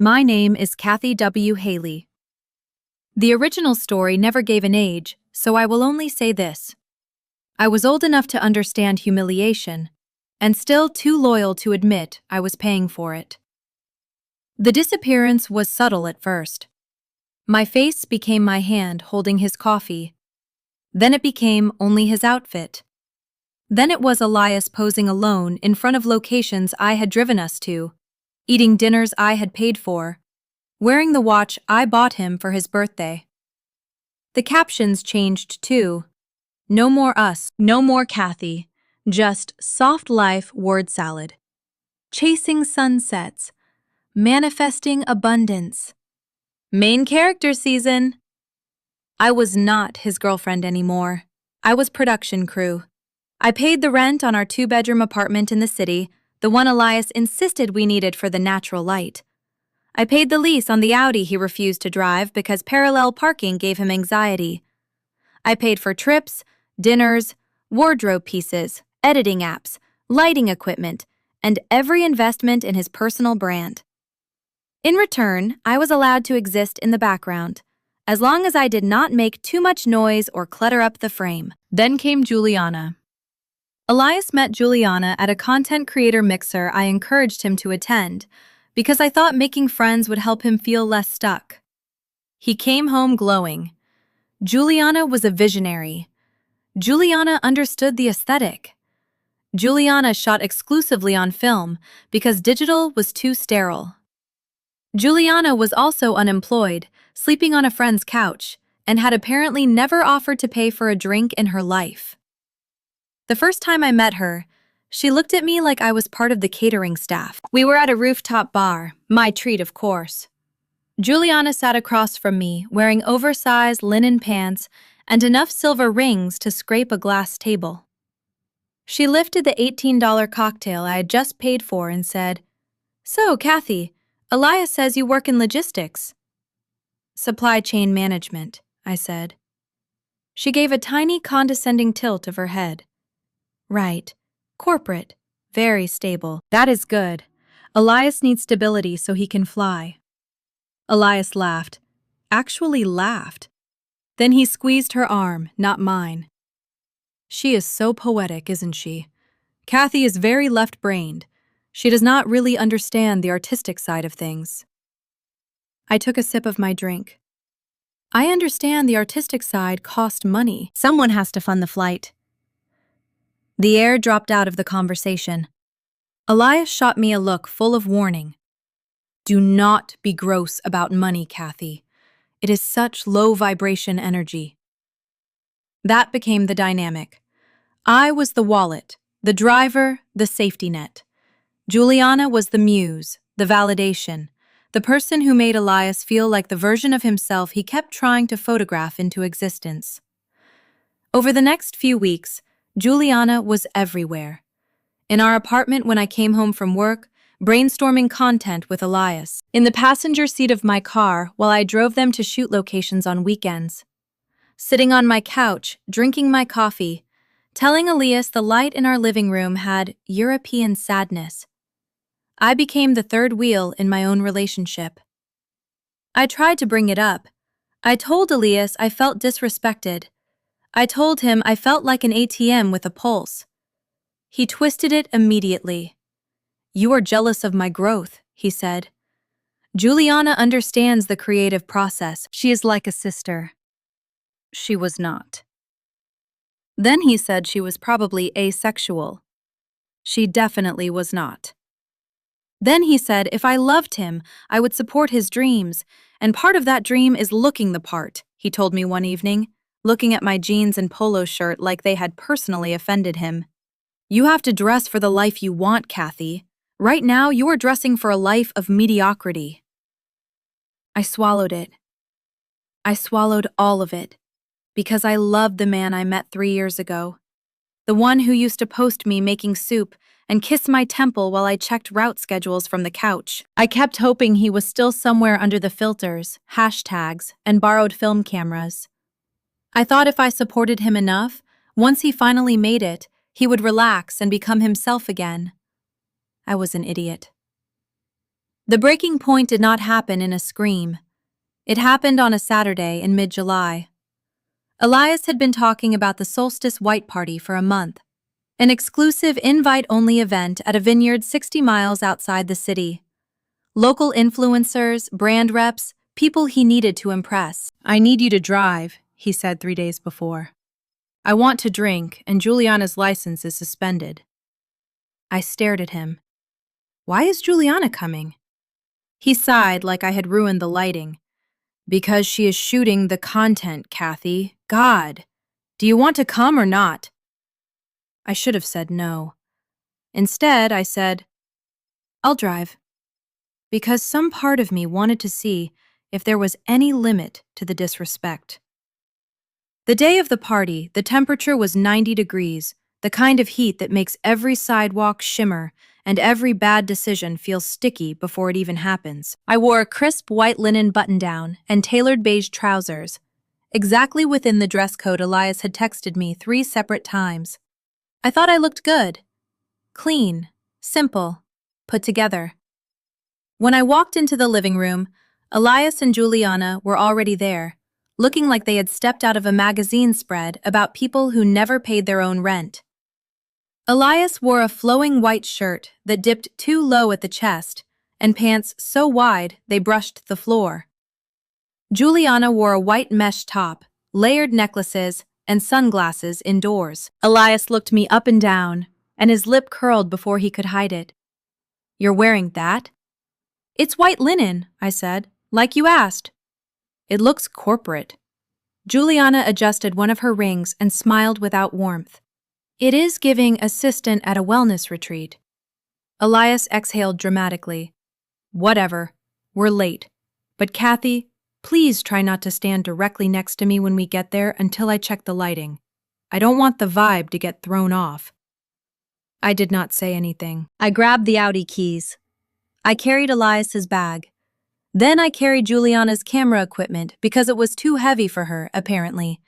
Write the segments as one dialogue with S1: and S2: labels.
S1: My name is Kathy W. Haley. The original story never gave an age, so I will only say this. I was old enough to understand humiliation, and still too loyal to admit I was paying for it. The disappearance was subtle at first. My face became my hand holding his coffee. Then it became only his outfit. Then it was Elias posing alone in front of locations I had driven us to, eating dinners I had paid for, wearing the watch I bought him for his birthday. The captions changed too. No more us, no more Kathy, just soft life word salad. Chasing sunsets, manifesting abundance. Main character season. I was not his girlfriend anymore. I was production crew. I paid the rent on our 2-bedroom apartment in the city, the one Elias insisted we needed for the natural light. I paid the lease on the Audi he refused to drive because parallel parking gave him anxiety. I paid for trips, dinners, wardrobe pieces, editing apps, lighting equipment, and every investment in his personal brand. In return, I was allowed to exist in the background, as long as I did not make too much noise or clutter up the frame. Then came Juliana. Elias met Juliana at a content creator mixer I encouraged him to attend, because I thought making friends would help him feel less stuck. He came home glowing. Juliana was a visionary. Juliana understood the aesthetic. Juliana shot exclusively on film because digital was too sterile. Juliana was also unemployed, sleeping on a friend's couch, and had apparently never offered to pay for a drink in her life. The first time I met her, she looked at me like I was part of the catering staff. We were at a rooftop bar, my treat of course. Juliana sat across from me, wearing oversized linen pants and enough silver rings to scrape a glass table. She lifted the $18 cocktail I had just paid for and said, "So, Kathy, Elias says you work in logistics." "Supply chain management," I said. She gave a tiny condescending tilt of her head. "Right. Corporate. Very stable. That is good. Elias needs stability so he can fly." Elias laughed. Actually laughed. Then he squeezed her arm, not mine. "She is so poetic, isn't she? Kathy is very left-brained. She does not really understand the artistic side of things." I took a sip of my drink. I understand the artistic side cost money. Someone has to fund the flight. The air dropped out of the conversation. Elias shot me a look full of warning. "Do not be gross about money, Kathy. It is such low-vibration energy." That became the dynamic. I was the wallet, the driver, the safety net. Juliana was the muse, the validation, the person who made Elias feel like the version of himself he kept trying to photograph into existence. Over the next few weeks, Juliana was everywhere. In our apartment when I came home from work, brainstorming content with Elias. In the passenger seat of my car while I drove them to shoot locations on weekends. Sitting on my couch, drinking my coffee, telling Elias the light in our living room had European sadness. I became the third wheel in my own relationship. I tried to bring it up. I told Elias I felt disrespected. I told him I felt like an ATM with a pulse. He twisted it immediately. "You are jealous of my growth," he said. "Juliana understands the creative process. She is like a sister." She was not. Then he said she was probably asexual. She definitely was not. Then he said if I loved him, I would support his dreams, and part of that dream is looking the part, he told me one evening, looking at my jeans and polo shirt like they had personally offended him. "You have to dress for the life you want, Kathy. Right now, you are dressing for a life of mediocrity." I swallowed it. I swallowed all of it, because I loved the man I met 3 years ago. The one who used to post me making soup and kiss my temple while I checked route schedules from the couch. I kept hoping he was still somewhere under the filters, hashtags, and borrowed film cameras. I thought if I supported him enough, once he finally made it, he would relax and become himself again. I was an idiot. The breaking point did not happen in a scream. It happened on a Saturday in mid-July. Elias had been talking about the Solstice White Party for a month, an exclusive invite-only event at a vineyard 60 miles outside the city. Local influencers, brand reps, people he needed to impress. "I need you to drive," he said 3 days before. "I want to drink, and Juliana's license is suspended." I stared at him. "Why is Juliana coming?" He sighed like I had ruined the lighting. "Because she is shooting the content, Kathy. God! Do you want to come or not?" I should have said no. Instead, I said, "I'll drive." Because some part of me wanted to see if there was any limit to the disrespect. The day of the party, the temperature was 90 degrees, the kind of heat that makes every sidewalk shimmer and every bad decision feel sticky before it even happens. I wore a crisp white linen button-down and tailored beige trousers, exactly within the dress code Elias had texted me 3 separate times. I thought I looked good. Clean, simple, put together. When I walked into the living room, Elias and Juliana were already there, looking like they had stepped out of a magazine spread about people who never paid their own rent. Elias wore a flowing white shirt that dipped too low at the chest and pants so wide they brushed the floor. Juliana wore a white mesh top, layered necklaces, and sunglasses indoors. Elias looked me up and down, and his lip curled before he could hide it. "You're wearing that?" "It's white linen," I said, "like you asked." "It looks corporate." Juliana adjusted one of her rings and smiled without warmth. "It is giving assistant at a wellness retreat." Elias exhaled dramatically. "Whatever. We're late. But Kathy, please try not to stand directly next to me when we get there until I check the lighting. I don't want the vibe to get thrown off." I did not say anything. I grabbed the Audi keys. I carried Elias's bag. Then I carried Juliana's camera equipment because it was too heavy for her, apparently,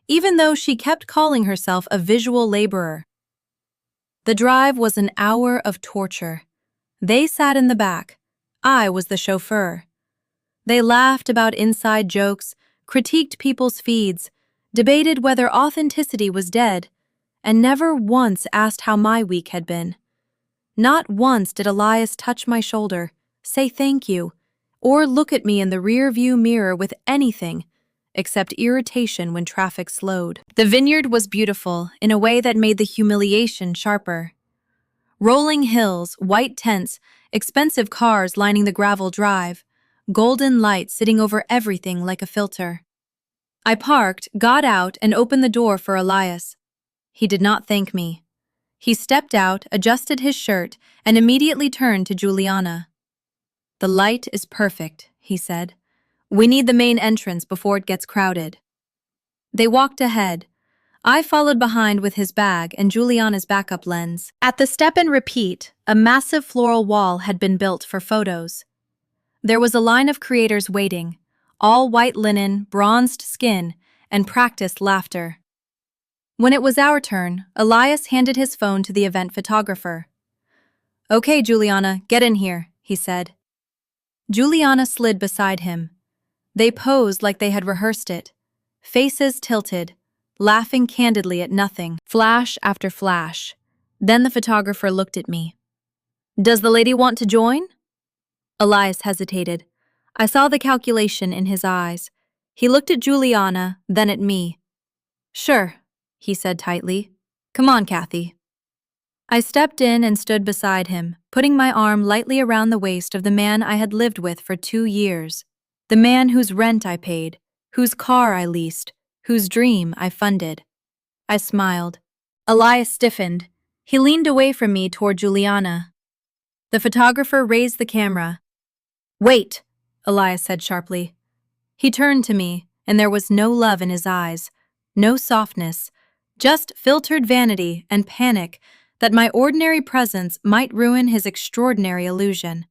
S1: even though she kept calling herself a visual laborer. The drive was an hour of torture. They sat in the back. I was the chauffeur. They laughed about inside jokes, critiqued people's feeds, debated whether authenticity was dead, and never once asked how my week had been. Not once did Elias touch my shoulder, say thank you, or look at me in the rear-view mirror with anything except irritation when traffic slowed. The vineyard was beautiful in a way that made the humiliation sharper. Rolling hills, white tents, expensive cars lining the gravel drive, golden light sitting over everything like a filter. I parked, got out, and opened the door for Elias. He did not thank me. He stepped out, adjusted his shirt, and immediately turned to Juliana. "The light is perfect," he said. "We need the main entrance before it gets crowded." They walked ahead. I followed behind with his bag and Juliana's backup lens. At the step and repeat, a massive floral wall had been built for photos. There was a line of creators waiting, all white linen, bronzed skin, and practiced laughter. When it was our turn, Elias handed his phone to the event photographer. "Okay, Juliana, get in here," he said. Juliana slid beside him. They posed like they had rehearsed it, faces tilted, laughing candidly at nothing, flash after flash. Then the photographer looked at me. "Does the lady want to join?" Elias hesitated. I saw the calculation in his eyes. He looked at Juliana, then at me. "Sure," he said tightly. "Come on, Kathy." I stepped in and stood beside him, putting my arm lightly around the waist of the man I had lived with for 2 years, the man whose rent I paid, whose car I leased, whose dream I funded. I smiled. Elias stiffened. He leaned away from me toward Juliana. The photographer raised the camera. "Wait," Elias said sharply. He turned to me, and there was no love in his eyes, no softness, just filtered vanity and panic that my ordinary presence might ruin his extraordinary illusion.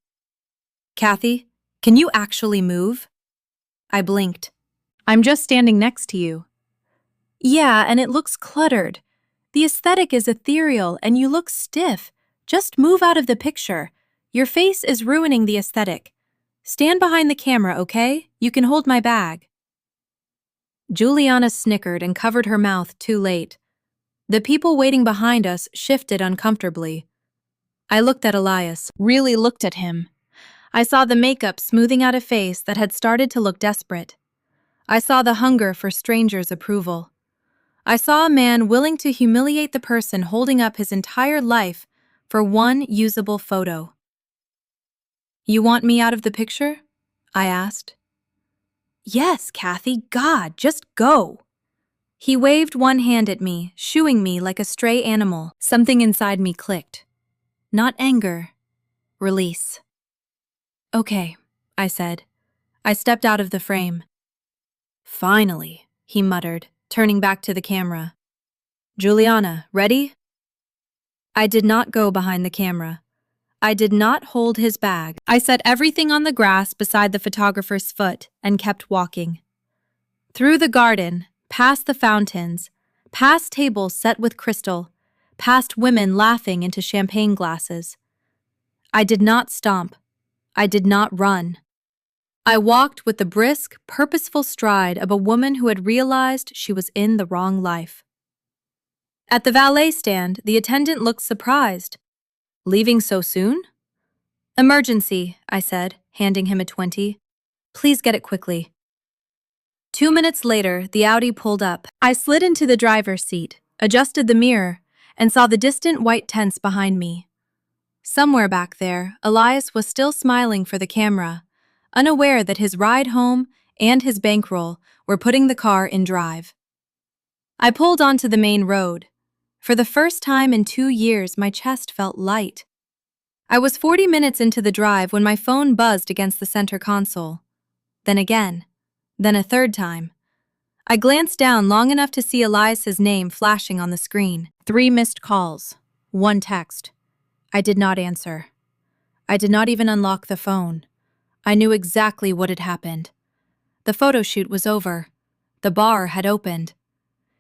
S1: "Kathy, can you actually move?" I blinked. "I'm just standing next to you." "Yeah, and it looks cluttered. The aesthetic is ethereal and you look stiff. Just move out of the picture. Your face is ruining the aesthetic. Stand behind the camera, okay? You can hold my bag. Juliana snickered and covered her mouth too late. The people waiting behind us shifted uncomfortably. I looked at Elias, really looked at him. I saw the makeup smoothing out a face that had started to look desperate. I saw the hunger for strangers' approval. I saw a man willing to humiliate the person holding up his entire life for one usable photo. You want me out of the picture? I asked. Yes, Kathy, God, just go. He waved one hand at me, shooing me like a stray animal. Something inside me clicked. Not anger. Release. Okay, I said. I stepped out of the frame. Finally, he muttered, turning back to the camera. Juliana, ready? I did not go behind the camera. I did not hold his bag. I set everything on the grass beside the photographer's foot and kept walking. Through the garden, past the fountains, past tables set with crystal, past women laughing into champagne glasses. I did not stomp. I did not run. I walked with the brisk, purposeful stride of a woman who had realized she was in the wrong life. At the valet stand, the attendant looked surprised. Leaving so soon? Emergency, I said, handing him a 20. Please get it quickly. 2 minutes later, the Audi pulled up. I slid into the driver's seat, adjusted the mirror, and saw the distant white tents behind me. Somewhere back there, Elias was still smiling for the camera, unaware that his ride home and his bankroll were putting the car in drive. I pulled onto the main road. For the first time in 2 years, my chest felt light. I was 40 minutes into the drive when my phone buzzed against the center console. Then again. Then a third time. I glanced down long enough to see Elias's name flashing on the screen. 3 missed calls. 1 text. I did not answer. I did not even unlock the phone. I knew exactly what had happened. The photo shoot was over. The bar had opened.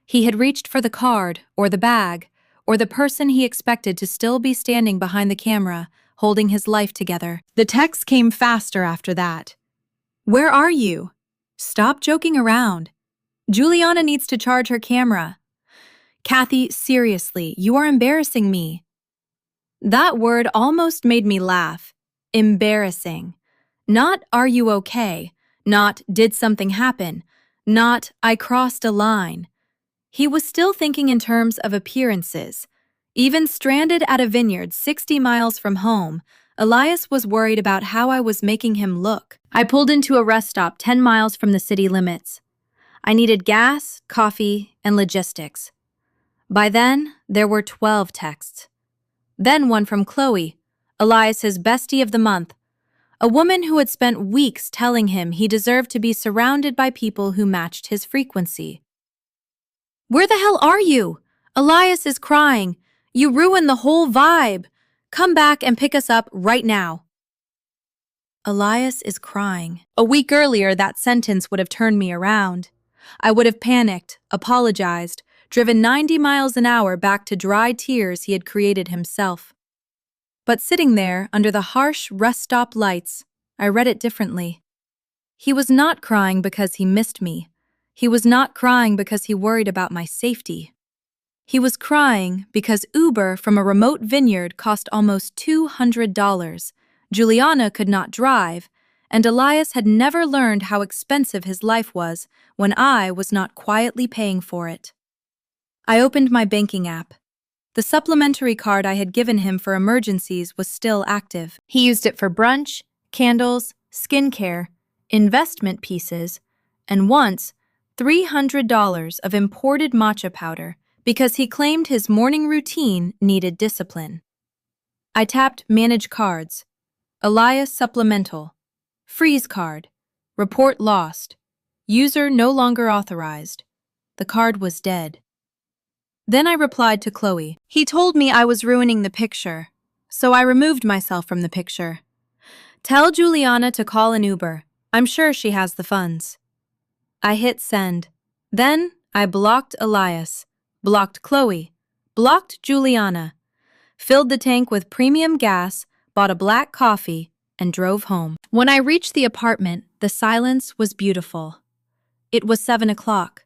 S1: He had reached for the card, or the bag, or the person he expected to still be standing behind the camera, holding his life together. The text came faster after that. Where are you? Stop joking around. Juliana needs to charge her camera. Kathy, seriously, you are embarrassing me. That word almost made me laugh. Embarrassing. Not, are you okay? Not, did something happen? Not, I crossed a line. He was still thinking in terms of appearances. Even stranded at a vineyard 60 miles from home, Elias was worried about how I was making him look. I pulled into a rest stop 10 miles from the city limits. I needed gas, coffee, and logistics. By then, there were 12 texts. Then one from Chloe, Elias's bestie of the month, a woman who had spent weeks telling him he deserved to be surrounded by people who matched his frequency. Where the hell are you? Elias is crying. You ruined the whole vibe. Come back and pick us up right now. Elias is crying. A week earlier, that sentence would have turned me around. I would have panicked, apologized, driven 90 miles an hour back to dry tears he had created himself. But sitting there, under the harsh rest stop lights, I read it differently. He was not crying because he missed me. He was not crying because he worried about my safety. He was crying because Uber from a remote vineyard cost almost $200. Juliana could not drive, and Elias had never learned how expensive his life was when I was not quietly paying for it. I opened my banking app. The supplementary card I had given him for emergencies was still active. He used it for brunch, candles, skincare, investment pieces, and once, $300 of imported matcha powder because he claimed his morning routine needed discipline. I tapped Manage Cards, Elias Supplemental, Freeze Card, Report Lost, User no longer authorized. The card was dead. Then I replied to Chloe. He told me I was ruining the picture, so I removed myself from the picture. Tell Juliana to call an Uber. I'm sure she has the funds. I hit send. Then I blocked Elias, blocked Chloe, blocked Juliana, filled the tank with premium gas, bought a black coffee, and drove home. When I reached the apartment, the silence was beautiful. It was 7 o'clock.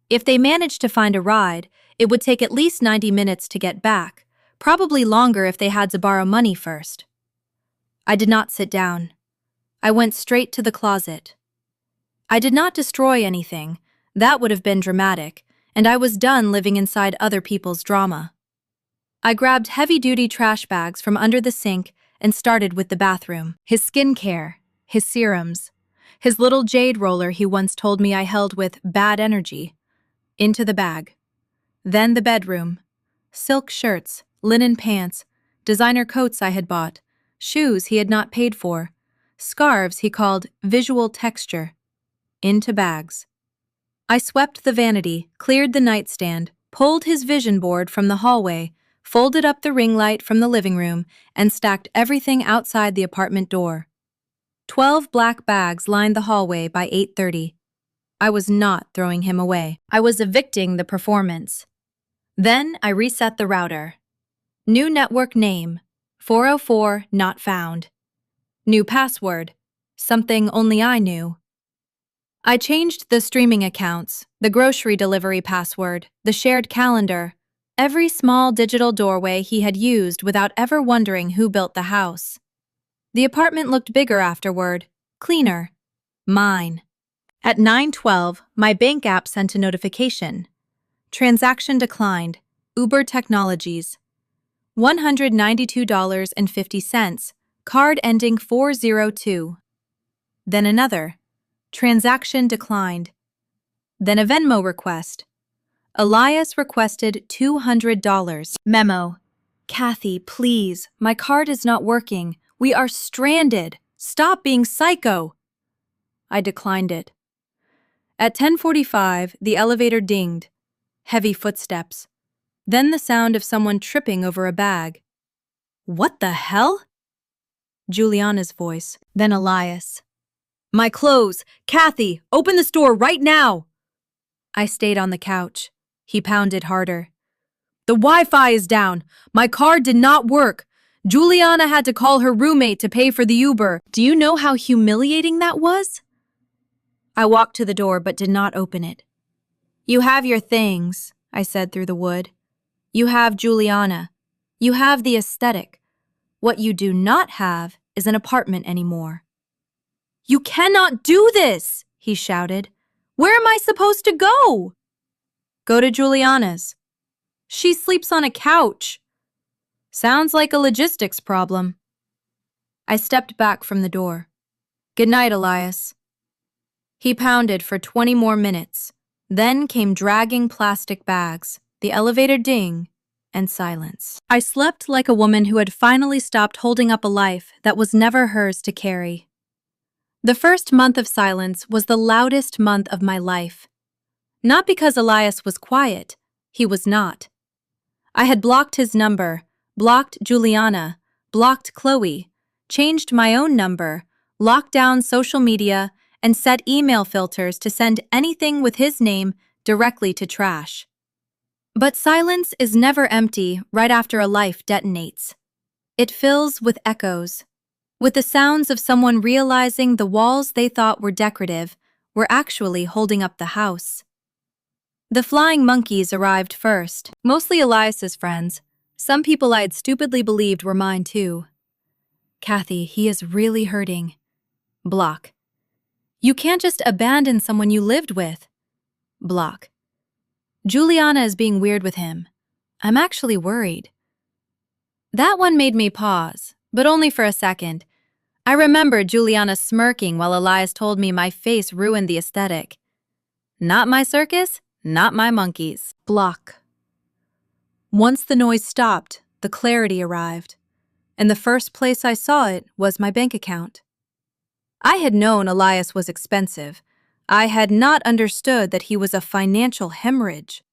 S1: If they managed to find a ride, it would take at least 90 minutes to get back, probably longer if they had to borrow money first. I did not sit down. I went straight to the closet. I did not destroy anything. That would have been dramatic, and I was done living inside other people's drama. I grabbed heavy-duty trash bags from under the sink and started with the bathroom. His skincare, his serums, his little jade roller he once told me I held with bad energy. Into the bag. Then the bedroom. Silk shirts, linen pants, designer coats I had bought, shoes he had not paid for, scarves he called visual texture. Into bags. I swept the vanity, cleared the nightstand, pulled his vision board from the hallway, folded up the ring light from the living room, and stacked everything outside the apartment door. 12 black bags lined the hallway by 8:30. I was not throwing him away. I was evicting the performance. Then I reset the router. New network name, 404 not found. New password, something only I knew. I changed the streaming accounts, the grocery delivery password, the shared calendar, every small digital doorway he had used without ever wondering who built the house. The apartment looked bigger afterward, cleaner. Mine. At 9:12, my bank app sent a notification. Transaction declined. Uber Technologies. $192.50. Card ending 402. Then another. Transaction declined. Then a Venmo request. Elias requested $200. Memo. Kathy, please, my card is not working. We are stranded. Stop being psycho. I declined it. At 10:45, the elevator dinged. Heavy footsteps. Then the sound of someone tripping over a bag. What the hell? Juliana's voice. Then Elias. My clothes! Kathy, open the store right now! I stayed on the couch. He pounded harder. The Wi-Fi is down. My card did not work. Juliana had to call her roommate to pay for the Uber. Do you know how humiliating that was? I walked to the door but did not open it. You have your things, I said through the wood. You have Juliana. You have the aesthetic. What you do not have is an apartment anymore. You cannot do this, he shouted. Where am I supposed to go? Go to Juliana's. She sleeps on a couch. Sounds like a logistics problem. I stepped back from the door. Good night, Elias. He pounded for 20 more minutes. Then came dragging plastic bags, the elevator ding, and silence. I slept like a woman who had finally stopped holding up a life that was never hers to carry. The first month of silence was the loudest month of my life. Not because Elias was quiet. He was not. I had blocked his number, blocked Juliana, blocked Chloe, changed my own number, locked down social media, and set email filters to send anything with his name directly to trash. But silence is never empty right after a life detonates. It fills with echoes, with the sounds of someone realizing the walls they thought were decorative were actually holding up the house. The flying monkeys arrived first, mostly Elias's friends. Some people I had stupidly believed were mine too. Kathy, he is really hurting. Block. You can't just abandon someone you lived with. Block. Juliana is being weird with him. I'm actually worried. That one made me pause, but only for a second. I remembered Juliana smirking while Elias told me my face ruined the aesthetic. Not my circus, not my monkeys. Block. Once the noise stopped, the clarity arrived, and the first place I saw it was my bank account. I had known Elias was expensive. I had not understood that he was a financial hemorrhage.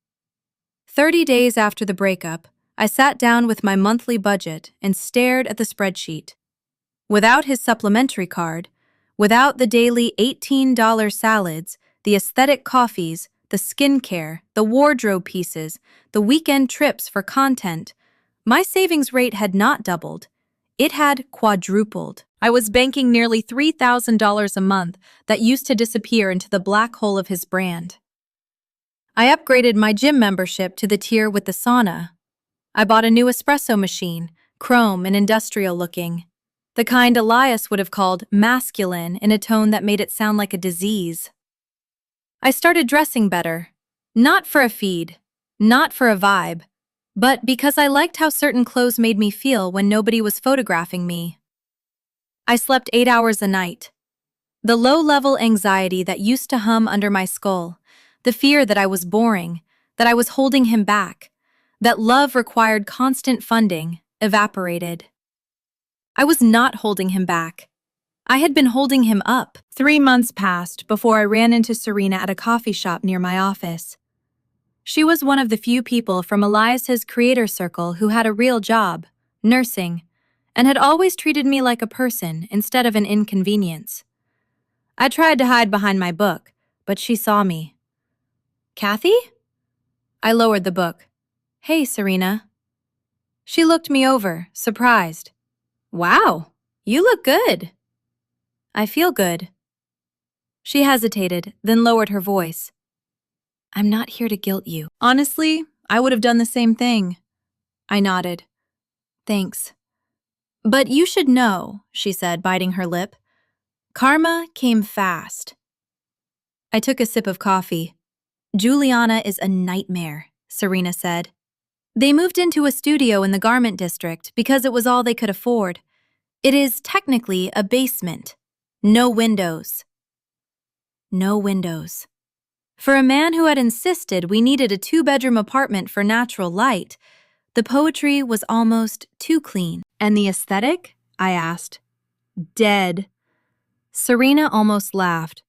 S1: 30 days after the breakup, I sat down with my monthly budget and stared at the spreadsheet. Without his supplementary card, without the daily $18 salads, the aesthetic coffees, the skincare, the wardrobe pieces, the weekend trips for content, my savings rate had not doubled. It had quadrupled. I was banking nearly $3,000 a month that used to disappear into the black hole of his brand. I upgraded my gym membership to the tier with the sauna. I bought a new espresso machine, chrome and industrial looking. The kind Elias would have called masculine in a tone that made it sound like a disease. I started dressing better. Not for a feed, not for a vibe, but because I liked how certain clothes made me feel when nobody was photographing me. I slept 8 hours a night. The low-level anxiety that used to hum under my skull, the fear that I was boring, that I was holding him back, that love required constant funding, evaporated. I was not holding him back. I had been holding him up. 3 months passed before I ran into Serena at a coffee shop near my office. She was one of the few people from Elias's creator circle who had a real job, nursing, and had always treated me like a person instead of an inconvenience. I tried to hide behind my book, but she saw me. "Kathy?" I lowered the book. "Hey, Serena." She looked me over, surprised. "Wow, you look good." "I feel good." She hesitated, then lowered her voice. "I'm not here to guilt you." "Honestly, I would have done the same thing." I nodded. "Thanks." "But you should know," she said, biting her lip. "Karma came fast." I took a sip of coffee. "Juliana is a nightmare," Serena said. "They moved into a studio in the garment district because it was all they could afford. It is technically a basement. No windows." No windows. For a man who had insisted we needed a 2-bedroom apartment for natural light, the poetry was almost too clean. "And the aesthetic?" I asked. "Dead." Serena almost laughed.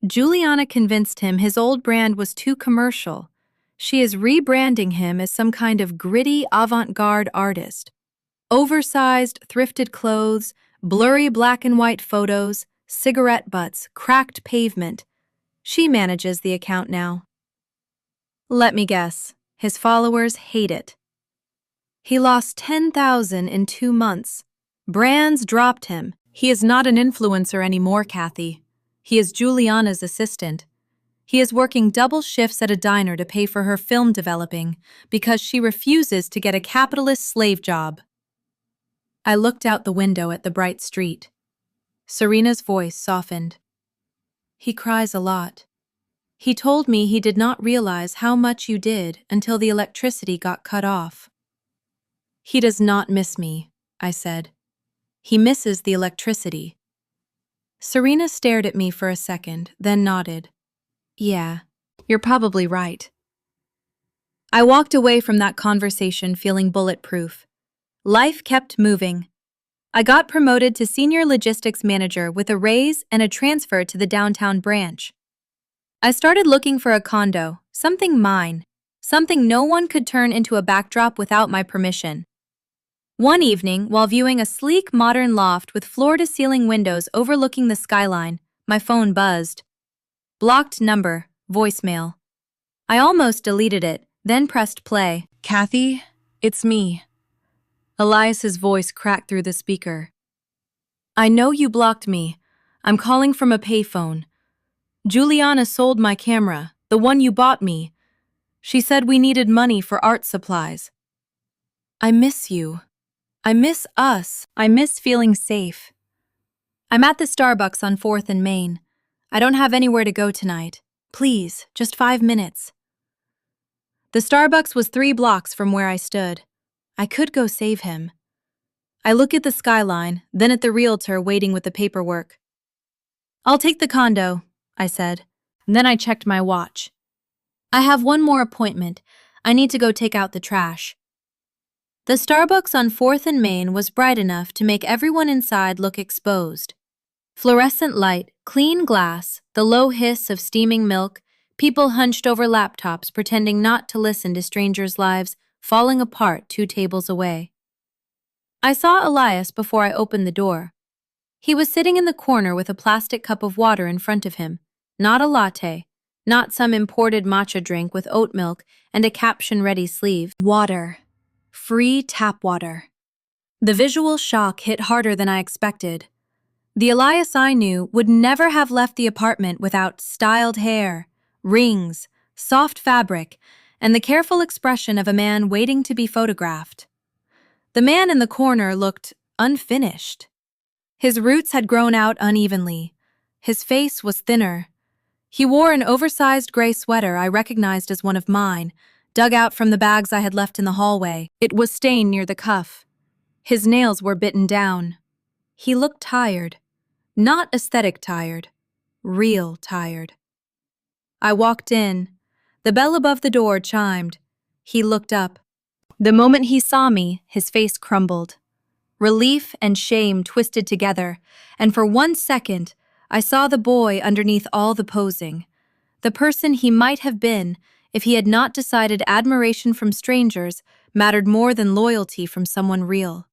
S1: Juliana convinced him his old brand was too commercial. She is rebranding him as some kind of gritty avant-garde artist. Oversized, thrifted clothes, blurry black and white photos, cigarette butts, cracked pavement. She manages the account now. Let me guess, his followers hate it. He lost 10,000 in 2 months. Brands dropped him. He is not an influencer anymore, Kathy. He is Juliana's assistant. He is working double shifts at a diner to pay for her film developing because she refuses to get a capitalist slave job. I looked out the window at the bright street. Serena's voice softened. "He cries a lot. He told me he did not realize how much you did until the electricity got cut off." "He does not miss me," I said. "He misses the electricity." Serena stared at me for a second, then nodded. "Yeah, you're probably right." I walked away from that conversation feeling bulletproof. Life kept moving. I got promoted to senior logistics manager with a raise and a transfer to the downtown branch. I started looking for a condo, something mine, something no one could turn into a backdrop without my permission. One evening, while viewing a sleek modern loft with floor-to-ceiling windows overlooking the skyline, my phone buzzed. Blocked number, voicemail. I almost deleted it, then pressed play. "Kathy, it's me." Elias's voice cracked through the speaker. "I know you blocked me. I'm calling from a payphone. Juliana sold my camera, the one you bought me. She said we needed money for art supplies. I miss you. I miss us. I miss feeling safe. I'm at the Starbucks on 4th and Main. I don't have anywhere to go tonight. Please, just 5 minutes." The Starbucks was 3 blocks from where I stood. I could go save him. I look at the skyline, then at the realtor waiting with the paperwork. "I'll take the condo," I said. Then I checked my watch. "I have one more appointment. I need to go take out the trash." The Starbucks on 4th and Main was bright enough to make everyone inside look exposed. Fluorescent light, clean glass, the low hiss of steaming milk, people hunched over laptops pretending not to listen to strangers' lives falling apart 2 tables away. I saw Elias before I opened the door. He was sitting in the corner with a plastic cup of water in front of him, not a latte, not some imported matcha drink with oat milk and a caption-ready sleeve. Water. Free tap water. The visual shock hit harder than I expected. The Elias I knew would never have left the apartment without styled hair, rings, soft fabric, and the careful expression of a man waiting to be photographed. The man in the corner looked unfinished. His roots had grown out unevenly. His face was thinner. He wore an oversized gray sweater I recognized as one of mine, dug out from the bags I had left in the hallway. It was stained near the cuff. His nails were bitten down. He looked tired. Not aesthetic tired. Real tired. I walked in. The bell above the door chimed. He looked up. The moment he saw me, his face crumbled. Relief and shame twisted together, and for 1 second, I saw the boy underneath all the posing. The person he might have been if he had not decided admiration from strangers mattered more than loyalty from someone real.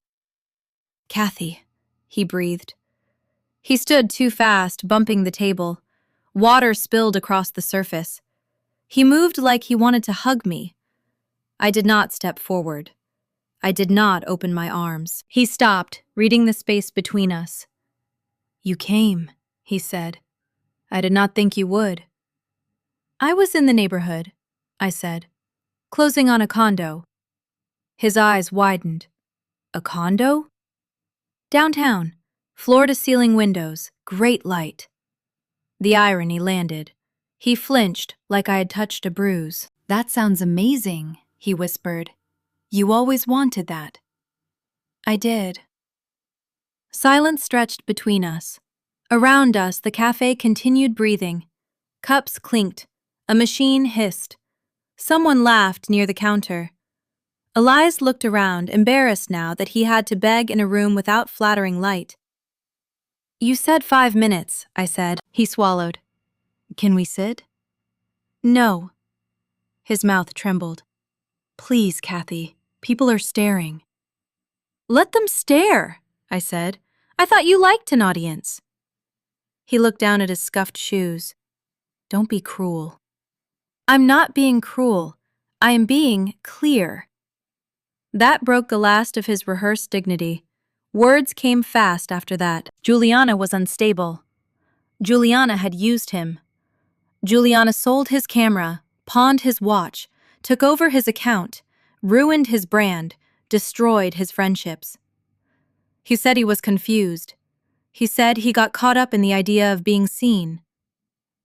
S1: "Kathy," he breathed. He stood too fast, bumping the table. Water spilled across the surface. He moved like he wanted to hug me. I did not step forward. I did not open my arms. He stopped, reading the space between us. "You came," he said. "I did not think you would." "I was in the neighborhood," I said, "closing on a condo." His eyes widened. "A condo?" "Downtown. Floor-to-ceiling windows, great light." The irony landed. He flinched like I had touched a bruise. "That sounds amazing," he whispered. "You always wanted that." I did. Silence stretched between us. Around us, the cafe continued breathing. Cups clinked. A machine hissed. Someone laughed near the counter. Elias looked around, embarrassed now that he had to beg in a room without flattering light. "You said 5 minutes," I said. He swallowed. "Can we sit?" "No." His mouth trembled. "Please, Kathy. People are staring." "Let them stare," I said. "I thought you liked an audience." He looked down at his scuffed shoes. "Don't be cruel." "I'm not being cruel. I am being clear." That broke the last of his rehearsed dignity. Words came fast after that. Juliana was unstable. Juliana had used him. Juliana sold his camera, pawned his watch, took over his account, ruined his brand, destroyed his friendships. He said he was confused. He said he got caught up in the idea of being seen.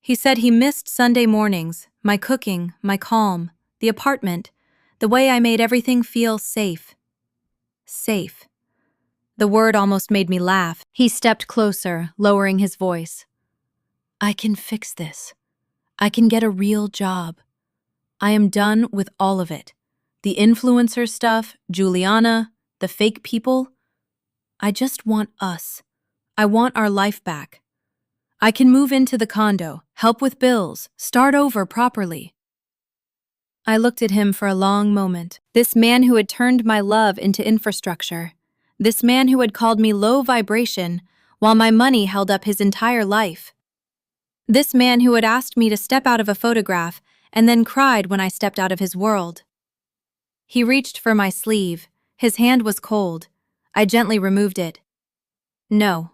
S1: He said he missed Sunday mornings, my cooking, my calm, the apartment, the way I made everything feel safe. Safe. The word almost made me laugh. He stepped closer, lowering his voice. "I can fix this. I can get a real job. I am done with all of it. The influencer stuff, Juliana, the fake people. I just want us. I want our life back. I can move into the condo, help with bills, start over properly." I looked at him for a long moment. This man who had turned my love into infrastructure. This man who had called me low vibration while my money held up his entire life. This man who had asked me to step out of a photograph and then cried when I stepped out of his world. He reached for my sleeve. His hand was cold. I gently removed it. "No."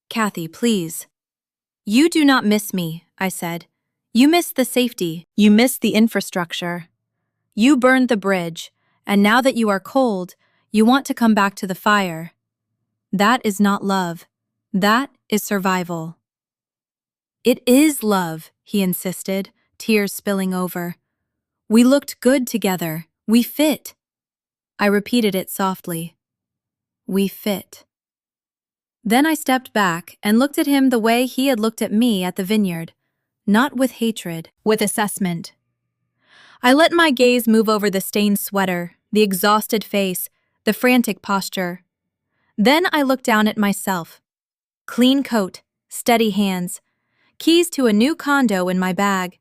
S1: "Kathy, please." "You do not miss me," I said. "You miss the safety. You miss the infrastructure. You burned the bridge, and now that you are cold, you want to come back to the fire. That is not love. That is survival." "It is love," he insisted, tears spilling over. "We looked good together. We fit." I repeated it softly. "We fit." Then I stepped back and looked at him the way he had looked at me at the vineyard, not with hatred, with assessment. I let my gaze move over the stained sweater, the exhausted face, the frantic posture. Then I looked down at myself. Clean coat, steady hands, keys to a new condo in my bag.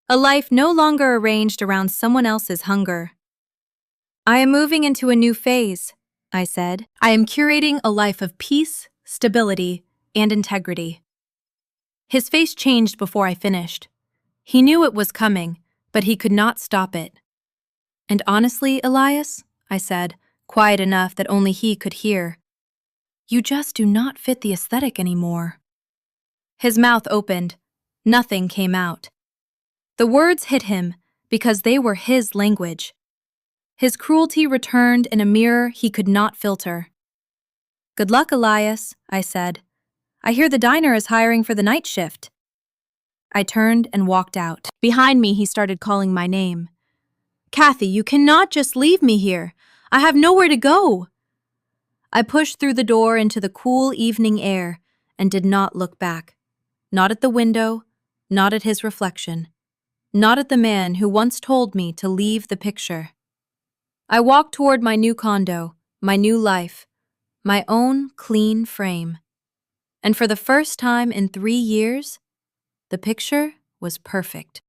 S1: A life no longer arranged around someone else's hunger. "I am moving into a new phase," I said. "I am curating a life of peace, stability, and integrity." His face changed before I finished. He knew it was coming, but he could not stop it. "And honestly, Elias," I said, quiet enough that only he could hear. "You just do not fit the aesthetic anymore." His mouth opened. Nothing came out. The words hit him because they were his language. His cruelty returned in a mirror he could not filter. "Good luck, Elias," I said. "I hear the diner is hiring for the night shift." I turned and walked out. Behind me, he started calling my name. "Kathy, you cannot just leave me here. I have nowhere to go." I pushed through the door into the cool evening air and did not look back. Not at the window, not at his reflection, not at the man who once told me to leave the picture. I walked toward my new condo, my new life, my own clean frame. And for the first time in 3 years, the picture was perfect.